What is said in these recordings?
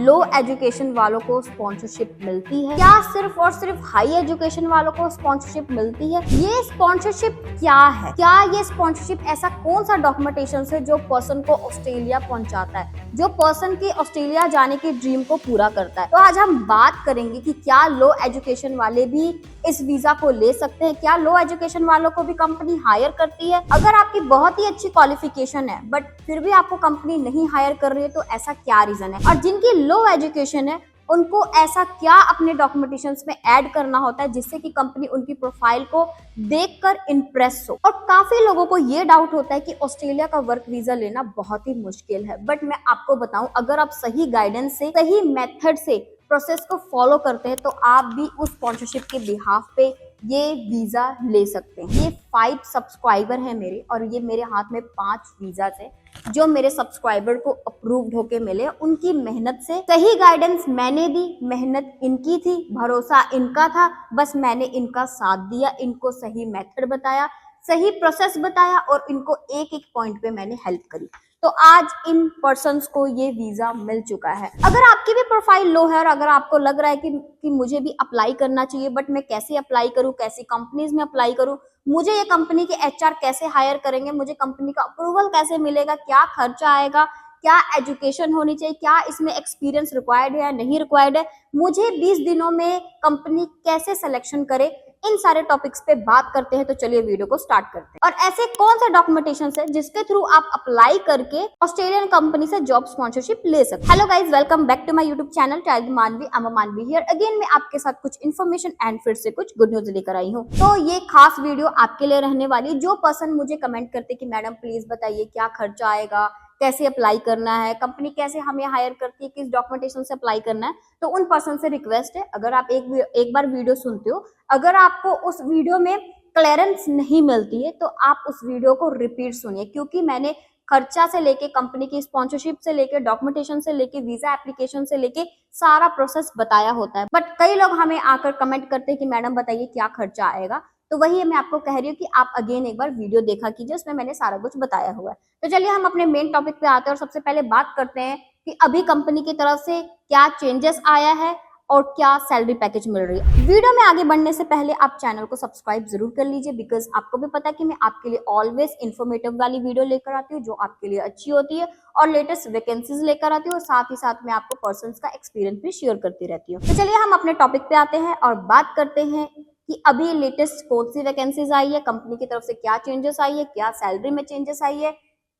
लो education वालों को sponsorship मिलती है? क्या सिर्फ और सिर्फ हाई एजुकेशन वालों को स्पॉन्सरशिप मिलती है? ये स्पॉन्सरशिप क्या है? क्या ये स्पॉन्सरशिप ऐसा कौन सा डॉक्यूमेंटेशन है जो पर्सन को ऑस्ट्रेलिया पहुंचाता है, जो पर्सन की ऑस्ट्रेलिया जाने की ड्रीम को पूरा करता है? तो आज हम बात करेंगे कि क्या लो एजुकेशन वाले भी इस वीजा को ले सकते हैं? क्या लो एजुकेशन वालों को भी कंपनी हायर करती है? अगर आपकी बहुत ही अच्छी क्वालिफिकेशन है बट फिर भी आपको कंपनी नहीं हायर कर रही है तो ऐसा क्या रीजन है? और जिनकी लो एजुकेशन है उनको ऐसा क्या अपने डॉक्यूमेंटेशंस में ऐड करना होता है जिससे कि कंपनी उनकी प्रोफाइल को देखकर इंप्रेस हो? और काफी लोगों को ये डाउट होता है कि ऑस्ट्रेलिया का वर्क वीजा लेना बहुत ही मुश्किल है, बट मैं आपको बताऊं, अगर आप सही गाइडेंस से, सही मेथड से प्रोसेस को फॉलो करते हैं तो आप भी उस स्पॉन्सरशिप के बिहाफ पे ये वीजा ले सकते हैं। ये 5 सब्सक्राइबर है मेरे और ये मेरे हाथ में 5 वीजा थे जो मेरे सब्सक्राइबर को अप्रूव्ड होके मिले। उनकी मेहनत से, सही गाइडेंस मैंने दी, मेहनत इनकी थी, भरोसा इनका था, बस मैंने इनका साथ दिया, इनको सही मेथड बताया, सही प्रोसेस बताया और इनको एक एक पॉइंट पे मैंने हेल्प करी। तो आज इन पर्सन्स को ये वीजा मिल चुका है। अगर आपकी भी प्रोफाइल लो है और अगर आपको लग रहा है कि मुझे भी अप्लाई करना चाहिए बट मैं कैसे अप्लाई करूं, कैसी कंपनीज में अप्लाई करूं, मुझे ये कंपनी के एचआर कैसे हायर करेंगे, मुझे कंपनी का अप्रूवल कैसे मिलेगा, क्या खर्चा आएगा, क्या एजुकेशन होनी चाहिए, क्या इसमें एक्सपीरियंस रिक्वायर्ड है या नहीं रिक्वायर्ड है, मुझे 20 दिनों में कंपनी कैसे सिलेक्शन करे, इन सारे टॉपिक्स पे बात करते हैं। तो चलिए वीडियो को स्टार्ट करते हैं। और ऐसे कौन से डॉक्यूमेंटेशन है जिसके थ्रू आप अप्लाई करके ऑस्ट्रेलियन कंपनी से जॉब स्पॉन्सरशिप ले सकते हैं। Hello guys, welcome back to my YouTube channel child Manavi. I am Manavi here again. मैं आपके साथ कुछ इन्फॉर्मेशन एंड फिर से कुछ गुड न्यूज लेकर आई हूँ। तो ये खास वीडियो आपके लिए रहने वाली। जो पर्सन मुझे कमेंट करते कि मैडम प्लीज बताइए क्या खर्चा आएगा, कैसे अप्लाई करना है, कंपनी कैसे हमें हायर करती है, किस डॉक्यूमेंटेशन से अप्लाई करना है, तो उन पर्सन से रिक्वेस्ट है, अगर आप एक बार वीडियो सुनते हो, अगर आपको उस वीडियो में क्लियरेंस नहीं मिलती है तो आप उस वीडियो को रिपीट सुनिए, क्योंकि मैंने खर्चा से लेके, कंपनी की स्पॉन्सरशिप से लेके, डॉक्यूमेंटेशन से लेके, वीजा एप्लीकेशन से लेके सारा प्रोसेस बताया होता है। बट कई लोग हमें आकर कमेंट करते हैं कि मैडम बताइए क्या खर्चा आएगा। तो वही मैं आपको कह रही हूँ कि आप अगेन एक बार वीडियो देखा कीजिए, उसमें मैंने सारा कुछ बताया हुआ है। तो चलिए हम अपने मेन टॉपिक पे आते हैं और सबसे पहले बात करते हैं कि अभी कंपनी की तरफ से क्या चेंजेस आया है और क्या सैलरी पैकेज मिल रही है। वीडियो में आगे बढ़ने से पहले आप चैनल को सब्सक्राइब जरूर कर लीजिए, बिकॉज आपको भी पता है कि मैं आपके लिए ऑलवेज इन्फॉर्मेटिव वाली वीडियो लेकर आती हूँ जो आपके लिए अच्छी होती है और लेटेस्ट वैकेंसीज लेकर आती हूँ और साथ ही साथ मैं आपको पर्सन्स का एक्सपीरियंस भी शेयर करती रहती हूँ। तो चलिए हम अपने टॉपिक पे आते हैं और बात करते हैं कि अभी लेटेस्ट कौन सी वैकेंसीज आई है, कंपनी की तरफ से क्या चेंजेस आई है, क्या सैलरी में चेंजेस आई है,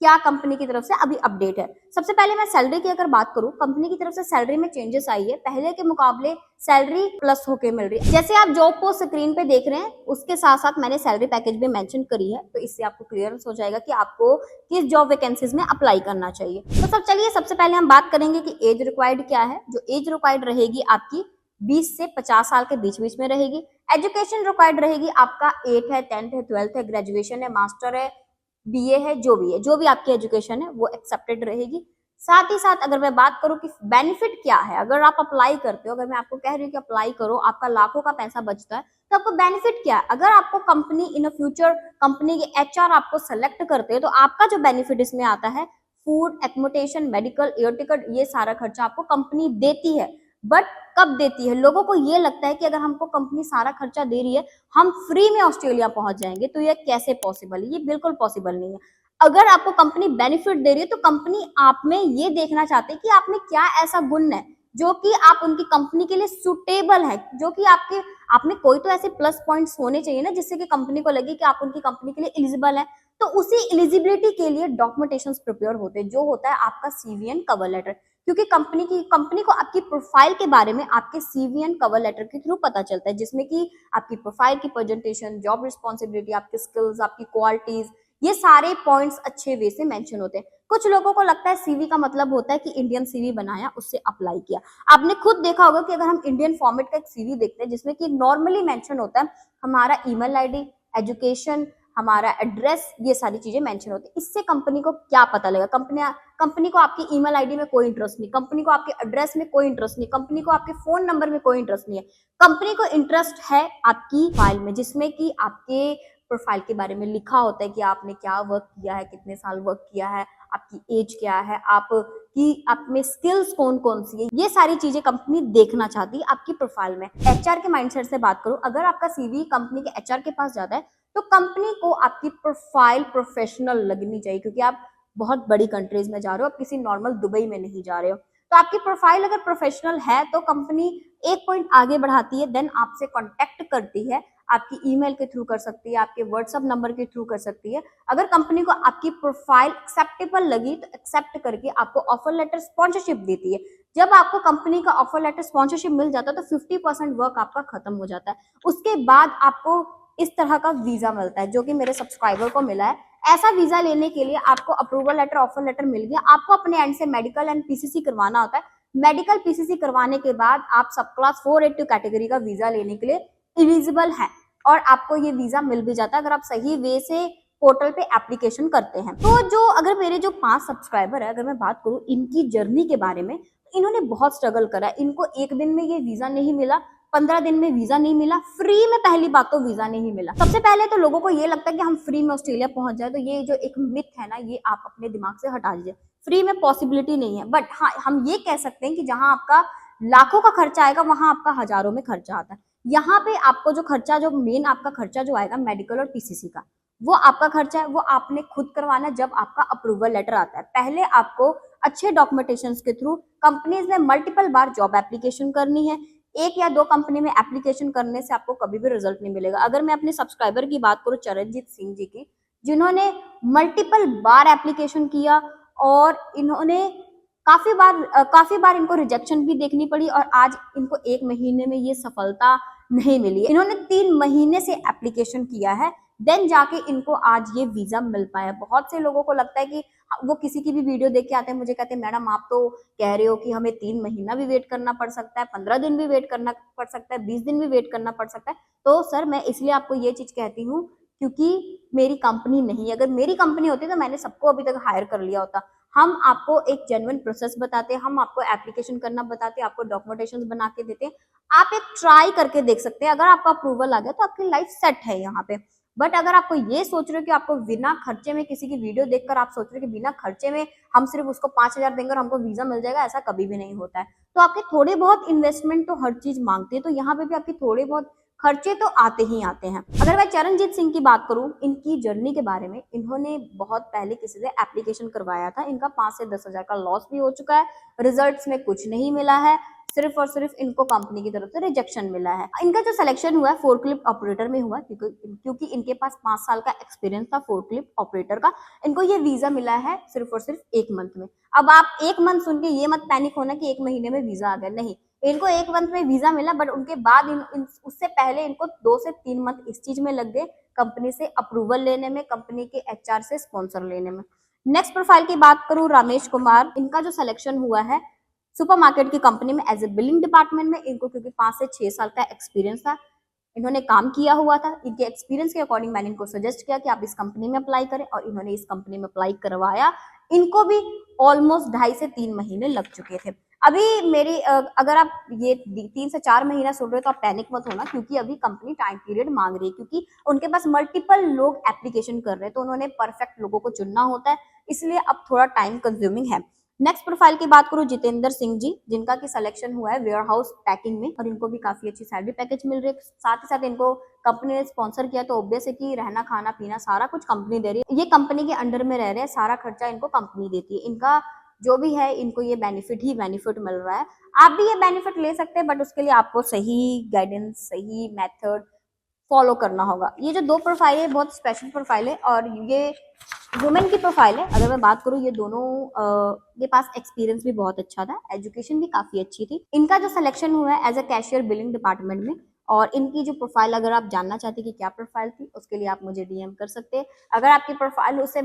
क्या कंपनी की तरफ से अभी अपडेट है। सबसे पहले मैं सैलरी की अगर बात करूं, कंपनी की तरफ से सैलरी में चेंजेस आई है, पहले के मुकाबले सैलरी प्लस होके मिल रही है। जैसे आप जॉब पोस्ट स्क्रीन पे देख रहे हैं उसके साथ साथ मैंने सैलरी पैकेज भी मेंशन करी है, तो इससे आपको क्लियरेंस हो जाएगा कि आपको किस जॉब वैकेंसीज में अप्लाई करना चाहिए। तो चलिए सबसे पहले हम बात करेंगे कि एज रिक्वायर्ड क्या है। जो एज रिक्वायर्ड रहेगी आपकी 20 से 50 साल के बीच बीच में रहेगी। एजुकेशन रिक्वायर्ड रहेगी आपका 8 है, 10th है, 12th है, ग्रेजुएशन है, मास्टर है, बीए है, जो भी आपकी एजुकेशन है वो एक्सेप्टेड रहेगी। साथ ही साथ अगर मैं बात करूं कि बेनिफिट क्या है, अगर आप अप्लाई करते हो, अगर मैं आपको कह रही हूँ कि अप्लाई करो, आपका लाखों का पैसा बचता है, तो आपको बेनिफिट क्या है? अगर आपको कंपनी इन फ्यूचर, कंपनी के एचआर आपको सेलेक्ट करते हैं तो आपका जो बेनिफिट इसमें आता है, food, accommodation, medical, air ticket, ये सारा खर्चा आपको कंपनी देती है। बट कब देती है? लोगों को ये लगता है कि अगर हमको कंपनी सारा खर्चा दे रही है हम फ्री में ऑस्ट्रेलिया पहुंच जाएंगे, तो ये कैसे पॉसिबल है? ये बिल्कुल पॉसिबल नहीं है। अगर आपको कंपनी बेनिफिट दे रही है तो कंपनी आप में ये देखना चाहती है कि आप में क्या ऐसा गुण है जो कि आप उनकी कंपनी के लिए सुटेबल है, जो कि आप में कोई तो ऐसे प्लस पॉइंट्स होने चाहिए ना जिससे कि कंपनी को लगे कि आप उनकी कंपनी के लिए एलिजिबल है। तो उसी एलिजिबिलिटी के लिए डॉक्यूमेंटेशन प्रिपेयर होते हैं, जो होता है आपका सीवी एंड कवर लेटर, क्योंकि कंपनी को आपकी प्रोफाइल के बारे में आपके सीवी एंड कवर लेटर के थ्रू पता चलता है, जिसमें कि आपकी प्रोफाइल की प्रेजेंटेशन, जॉब रिस्पॉन्सिबिलिटी, आपकी स्किल्स, आपकी क्वालिटीज, ये सारे पॉइंट्स अच्छे वे से मेंशन होते हैं। कुछ लोगों को लगता है सीवी का मतलब होता है कि इंडियन सीवी बनाया, उससे अप्लाई किया। आपने खुद देखा होगा कि अगर हम इंडियन फॉर्मेट का एक सीवी देखते हैं जिसमें कि नॉर्मली मेंशन होता है हमारा ईमेल आईडी, एजुकेशन, हमारा एड्रेस, ये सारी चीजें मेंशन होती है। इससे कंपनी को क्या पता लगेगा? कंपनी को आपकी ईमेल आईडी में कोई इंटरेस्ट नहीं, कंपनी को आपके एड्रेस में कोई इंटरेस्ट नहीं, कंपनी को आपके फोन नंबर में कोई इंटरेस्ट नहीं है। कंपनी को इंटरेस्ट है आपकी फाइल में, जिसमें कि आपके प्रोफाइल के बारे में लिखा होता है कि आपने क्या वर्क किया है, कितने साल वर्क किया है, आपकी एज क्या है, आप में स्किल्स कौन कौन सी है, ये सारी चीजें कंपनी देखना चाहती है आपकी प्रोफाइल में। एचआर के माइंडसेट से बात करूं, अगर आपका सीवी कंपनी के एचआर के पास जाता है तो कंपनी को आपकी प्रोफाइल प्रोफेशनल लगनी चाहिए, क्योंकि आप बहुत बड़ी कंट्रीज में जा रहे हो, आप किसी नॉर्मल दुबई में नहीं जा रहे हो। तो आपकी प्रोफाइल अगर प्रोफेशनल है तो कंपनी एक पॉइंट आगे बढ़ाती है, देन आपसे कांटेक्ट करती है, आपकी ईमेल के थ्रू कर सकती है, आपके व्हाट्सएप नंबर के थ्रू कर सकती है। अगर कंपनी को आपकी प्रोफाइल एक्सेप्टेबल लगी तो एक्सेप्ट करके आपको ऑफर लेटर स्पॉन्सरशिप देती है। जब आपको कंपनी का ऑफर लेटर स्पॉन्सरशिप मिल जाता है तो 50% वर्क आपका खत्म हो जाता है। उसके बाद आपको इस तरह का वीजा मिलता है, जो कि मेरे सब्सक्राइबर को मिला है। ऐसा वीजा लेने के लिए आपको अप्रूवल लेटर, ऑफर लेटर मिल गया, आपको अपने एंड से मेडिकल एंड पीसीसी करवाना होता है। मेडिकल पीसीसी करवाने के बाद आप सब क्लास 482 कैटेगरी का वीजा लेने के लिए एलिजिबल है, और आपको ये वीजा मिल भी जाता है अगर आप सही वे से पोर्टल पे एप्लीकेशन करते हैं। तो जो अगर मेरे जो 5 सब्सक्राइबर है, अगर मैं बात करूं इनकी जर्नी के बारे में, इन्होंने बहुत स्ट्रगल करा। इनको एक दिन में ये वीजा नहीं मिला, 15 दिन में वीजा नहीं मिला, फ्री में पहली बात तो वीजा नहीं मिला। सबसे पहले तो लोगों को ये लगता है कि हम फ्री में ऑस्ट्रेलिया पहुंच जाए, तो ये जो एक मिथ है ना, ये आप अपने दिमाग से हटा दीजिए। फ्री में पॉसिबिलिटी नहीं है, बट हाँ हम ये कह सकते हैं कि जहां आपका लाखों का खर्चा आएगा वहां आपका हजारों में खर्चा आता है। यहाँ पे आपको जो खर्चा, जो मेन आपका खर्चा जो आएगा मेडिकल और पीसीसी का, वो आपका खर्चा है, वो आपने खुद करवाना है जब आपका अप्रूवल लेटर आता है। पहले आपको अच्छे डॉक्यूमेंटेशन के थ्रू कंपनीज में मल्टीपल बार जॉब एप्लीकेशन करनी है। एक या दो कंपनी में एप्लीकेशन करने से आपको कभी भी रिजल्ट नहीं मिलेगा। अगर मैं अपने सब्सक्राइबर की बात करूं चरणजीत सिंह जी की, जिन्होंने मल्टीपल बार एप्लीकेशन किया और इन्होंने काफी बार इनको रिजेक्शन भी देखनी पड़ी, और आज इनको 1 महीने में ये सफलता नहीं मिली। इन्होंने 3 महीने से एप्लीकेशन किया है, देन जाके इनको आज ये वीजा मिल पाया। बहुत से लोगों को लगता है कि वो किसी की भी वीडियो देख के आते हैं, मुझे कहते हैं मैडम आप तो कह रहे हो कि हमें 3 महीना भी वेट करना पड़ सकता है, 15 दिन भी वेट करना पड़ सकता है, 20 दिन भी वेट करना पड़ सकता है। तो सर मैं इसलिए आपको ये चीज कहती हूँ क्योंकि मेरी कंपनी नहीं है। अगर मेरी कंपनी होती तो मैंने सबको अभी तक हायर कर लिया होता। हम आपको एक जेन्युइन प्रोसेस बताते हैं, हम आपको एप्लीकेशन करना बताते हैं, आपको डॉक्यूमेंटेशन बना के देते हैं। आप एक ट्राई करके देख सकते हैं, अगर आपका अप्रूवल आ गया तो आपकी लाइफ सेट है यहाँ पे। बट अगर आपको ये सोच रहे हो कि आपको बिना खर्चे में, किसी की वीडियो देखकर आप सोच रहे हो कि बिना खर्चे में हम सिर्फ उसको 5,000 देंगे और हमको वीजा मिल जाएगा, ऐसा कभी भी नहीं होता है। तो आपके थोड़े बहुत इन्वेस्टमेंट तो हर चीज मांगती है, तो यहाँ पे भी आपके थोड़े बहुत खर्चे तो आते ही आते हैं। अगर मैं चरणजीत सिंह की बात करूं, इनकी जर्नी के बारे में, इन्होंने बहुत पहले किसी से एप्लीकेशन करवाया था, इनका 5 से 10 हजार का लॉस भी हो चुका है, रिजल्ट्स में कुछ नहीं मिला है, सिर्फ और सिर्फ इनको कंपनी की तरफ से रिजेक्शन मिला है। इनका जो सिलेक्शन हुआ है फोर्कलिफ्ट ऑपरेटर में हुआ, क्योंकि इनके पास 5 साल का एक्सपीरियंस था फोर्कलिफ्ट ऑपरेटर का। इनको ये वीजा मिला है सिर्फ और सिर्फ 1 मंथ में। अब आप 1 मंथ सुन के ये मत पैनिक होना कि 1 महीने में वीजा आ गया, नहीं, इनको 1 मंथ में वीजा मिला, बट उनके बाद उससे पहले इनको 2 से 3 मंथ इस चीज में लग गए, कंपनी से अप्रूवल लेने में, कंपनी के एचआर से स्पॉन्सर लेने में। नेक्स्ट प्रोफाइल की बात करूं रमेश कुमार, इनका जो सिलेक्शन हुआ है सुपरमार्केट की कंपनी में एज ए बिलिंग डिपार्टमेंट में। इनको क्योंकि 5 से 6 साल का एक्सपीरियंस था, इन्होंने काम किया हुआ था, इनके एक्सपीरियंस के अकॉर्डिंग मैंने इनको सजेस्ट किया कि आप इस कंपनी में अप्लाई करें, और इन्होंने इस कंपनी में अप्लाई करवाया। इनको भी ऑलमोस्ट 2.5 से 3 महीने लग चुके थे। अभी मेरी अगर आप ये 3 से 4 महीना सुन रहे हो तो आप पैनिक मत होना, क्योंकि अभी कंपनी टाइम पीरियड मांग रही है, क्योंकि उनके पास मल्टीपल लोग एप्लीकेशन कर रहे हैं, तो उन्होंने परफेक्ट लोगों को चुनना होता है, इसलिए अब थोड़ा टाइम कंज्यूमिंग है। नेक्स्ट प्रोफाइल की बात करूं जितेंद्र सिंह जी, जिनका की सिलेक्शन हुआ है वेयर हाउस पैकिंग में, और इनको भी काफी अच्छी सैलरी पैकेज मिल रही है। साथ ही साथ इनको कंपनी ने स्पॉन्सर किया, तो ऑब्वियस है कि रहना खाना पीना सारा कुछ कंपनी दे रही है, ये कंपनी के अंडर में रह रहे हैं, सारा खर्चा इनको कंपनी देती है। इनका जो भी है, इनको ये बेनिफिट ही बेनिफिट मिल रहा है। आप भी ये बेनिफिट ले सकते हैं, बट उसके लिए आपको सही गाइडेंस, सही मेथड फॉलो करना होगा। ये जो 2 प्रोफाइल है बहुत स्पेशल प्रोफाइल है, और ये वुमेन की प्रोफाइल है। अगर मैं बात करूँ, ये दोनों के पास एक्सपीरियंस भी बहुत अच्छा था, एजुकेशन भी काफी अच्छी थी। इनका जो सिलेक्शन हुआ है as a cashier billing department में, और इनकी जो प्रोफाइल अगर आप जानना चाहते कि क्या प्रोफाइल थी, उसके लिए आप मुझे डीएम कर सकते हैं। अगर आपकी प्रोफाइल उससे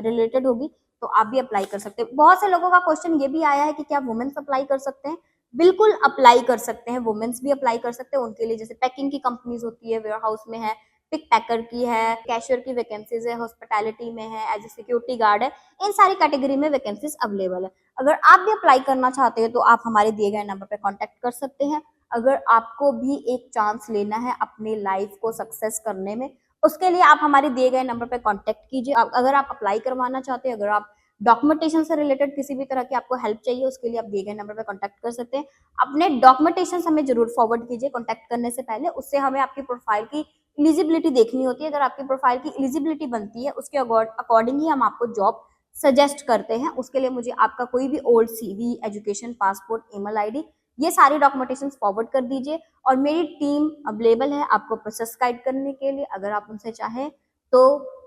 रिलेटेड होगी तो आप भी अप्लाई कर सकते हैं। बहुत से लोगों का क्वेश्चन ये भी आया है कि क्या वुमेन्स अप्लाई कर सकते हैं? बिल्कुल अप्लाई कर सकते हैं, वुमेन्स भी अप्लाई कर सकते हैं। उनके लिए जैसे पैकिंग की कंपनीज होती है, वेयर हाउस में है, पिक पैकर की है, कैशियर की वैकेंसीज है, हॉस्पिटैलिटी में है, एज ए सिक्योरिटी गार्ड है, इन सारी कैटेगरी में वैकेंसीज अवेलेबल है। अगर आप भी अप्लाई करना चाहते हैं तो आप हमारे दिए गए नंबर पे कांटेक्ट कर सकते हैं। अगर आपको भी एक चांस लेना है अपनी लाइफ को सक्सेस करने में, उसके लिए आप हमारे दिए गए नंबर पे कांटेक्ट कीजिए। अगर आप अप्लाई करवाना चाहते हैं, अगर आप डॉक्यूमेंटेशन से रिलेटेड किसी भी तरह की आपको हेल्प चाहिए, उसके लिए आप दिए गए नंबर पर कॉन्टैक्ट कर सकते हैं। अपने डॉक्यूमेंटेशन हमें जरूर फॉरवर्ड कीजिए कॉन्टैक्ट करने से पहले, उससे हमें आपकी प्रोफाइल की एलिजिबिलिटी देखनी होती है। अगर आपकी प्रोफाइल की एलिजिबिलिटी बनती है उसके अकॉर्डिंग ही हम आपको जॉब सजेस्ट करते हैं। उसके लिए मुझे आपका कोई भी old CV, education, passport, email ID, ये सारी डॉक्यूमेंटेशन फॉरवर्ड कर दीजिए और मेरी टीम अवेलेबल है आपको प्रोसेस गाइड करने के लिए। अगर आप उनसे चाहें तो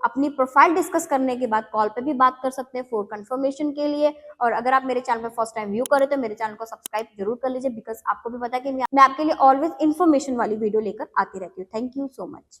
अपनी प्रोफाइल डिस्कस करने के बाद कॉल पे भी बात कर सकते हैं फॉर कंफर्मेशन के लिए। और अगर आप मेरे चैनल पर फर्स्ट टाइम व्यू करें तो मेरे चैनल को सब्सक्राइब जरूर कर लीजिए, बिकॉज आपको भी पता है कि मैं आपके लिए ऑलवेज इन्फॉर्मेशन वाली वीडियो लेकर आती रहती हूँ। Thank you so much.